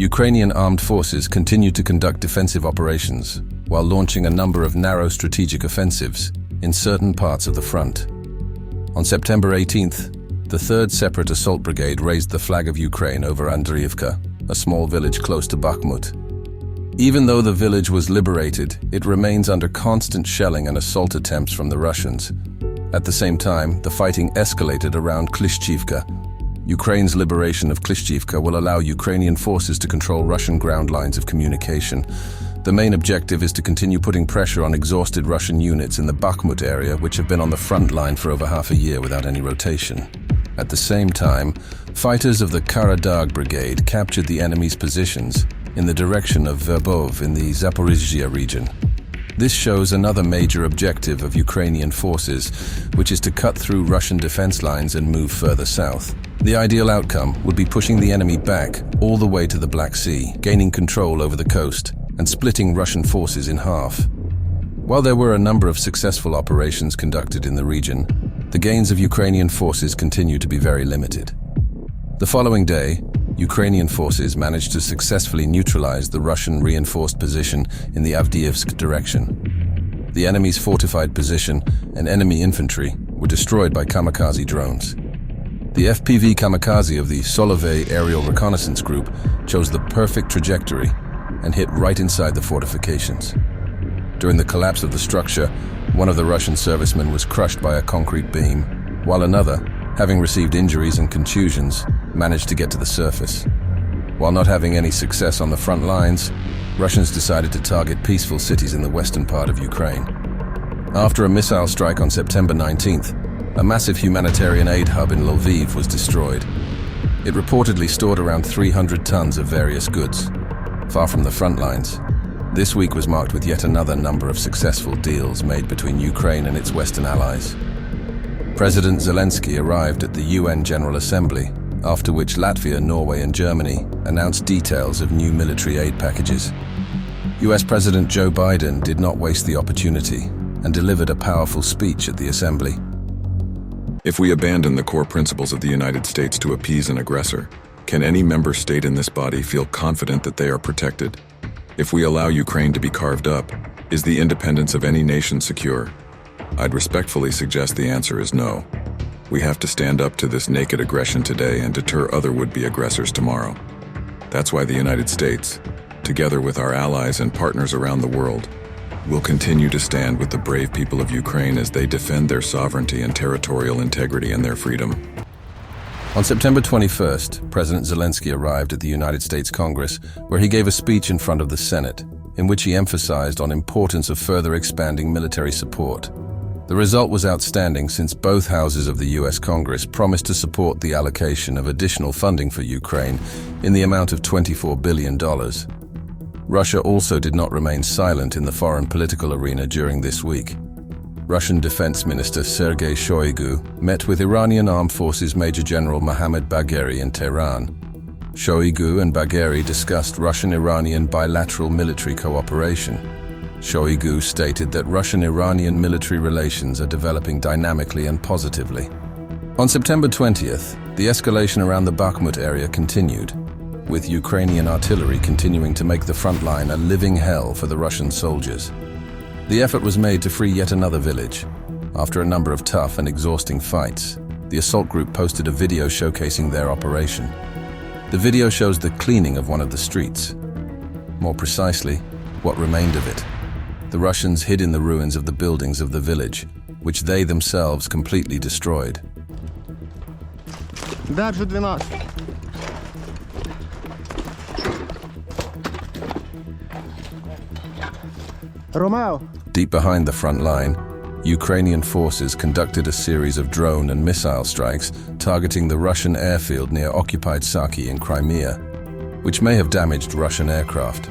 Ukrainian armed forces continued to conduct defensive operations while launching a number of narrow strategic offensives in certain parts of the front. On September 18th, the 3rd Separate Assault Brigade raised the flag of Ukraine over Andriivka, a small village close to Bakhmut. Even though the village was liberated, it remains under constant shelling and assault attempts from the Russians. At the same time, the fighting escalated around Klishchivka. Ukraine's liberation of Klishchivka will allow Ukrainian forces to control Russian ground lines of communication. The main objective is to continue putting pressure on exhausted Russian units in the Bakhmut area, which have been on the front line for over half a year without any rotation. At the same time, fighters of the Karadag Brigade captured the enemy's positions in the direction of Verbov in the Zaporizhzhia region. This shows another major objective of Ukrainian forces, which is to cut through Russian defense lines and move further south. The ideal outcome would be pushing the enemy back all the way to the Black Sea, gaining control over the coast, and splitting Russian forces in half. While there were a number of successful operations conducted in the region, the gains of Ukrainian forces continue to be very limited. The following day, Ukrainian forces managed to successfully neutralize the Russian reinforced position in the Avdiivsk direction. The enemy's fortified position and enemy infantry were destroyed by kamikaze drones. The FPV kamikaze of the Solovey Aerial Reconnaissance Group chose the perfect trajectory and hit right inside the fortifications. During the collapse of the structure, one of the Russian servicemen was crushed by a concrete beam, while another, having received injuries and contusions, managed to get to the surface. While not having any success on the front lines, Russians decided to target peaceful cities in the western part of Ukraine. After a missile strike on September 19th, a massive humanitarian aid hub in Lviv was destroyed. It reportedly stored around 300 tons of various goods, far from the front lines. This week was marked with yet another number of successful deals made between Ukraine and its Western allies. President Zelensky arrived at the UN General Assembly, after which Latvia, Norway, and Germany announced details of new military aid packages. US President Joe Biden did not waste the opportunity and delivered a powerful speech at the Assembly. If we abandon the core principles of the United States to appease an aggressor, can any member state in this body feel confident that they are protected? If we allow Ukraine to be carved up, is the independence of any nation secure? I'd respectfully suggest the answer is no. We have to stand up to this naked aggression today and deter other would-be aggressors tomorrow. That's why the United States, together with our allies and partners around the world, will continue to stand with the brave people of Ukraine as they defend their sovereignty and territorial integrity and their freedom. On September 21st, President Zelensky arrived at the United States Congress, where he gave a speech in front of the Senate, in which he emphasized on importance of further expanding military support. The result was outstanding since both houses of the US Congress promised to support the allocation of additional funding for Ukraine in the amount of $24 billion. Russia also did not remain silent in the foreign political arena during this week. Russian Defense Minister Sergei Shoigu met with Iranian Armed Forces Major General Mohammad Bagheri in Tehran. Shoigu and Bagheri discussed Russian-Iranian bilateral military cooperation. Shoigu stated that Russian-Iranian military relations are developing dynamically and positively. On September 20th, the escalation around the Bakhmut area continued, with Ukrainian artillery continuing to make the front line a living hell for the Russian soldiers. The effort was made to free yet another village. After a number of tough and exhausting fights, the assault group posted a video showcasing their operation. The video shows the cleaning of one of the streets. More precisely, what remained of it. The Russians hid in the ruins of the buildings of the village, which they themselves completely destroyed. Deep behind the front line, Ukrainian forces conducted a series of drone and missile strikes targeting the Russian airfield near occupied Saki in Crimea, which may have damaged Russian aircraft.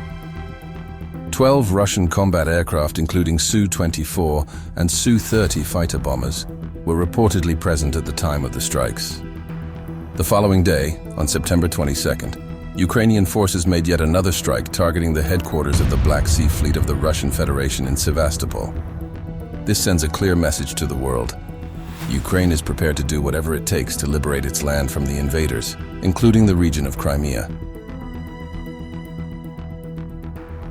12 Russian combat aircraft, including Su-24 and Su-30 fighter bombers, were reportedly present at the time of the strikes. The following day, on September 22nd, Ukrainian forces made yet another strike targeting the headquarters of the Black Sea Fleet of the Russian Federation in Sevastopol. This sends a clear message to the world. Ukraine is prepared to do whatever it takes to liberate its land from the invaders, including the region of Crimea.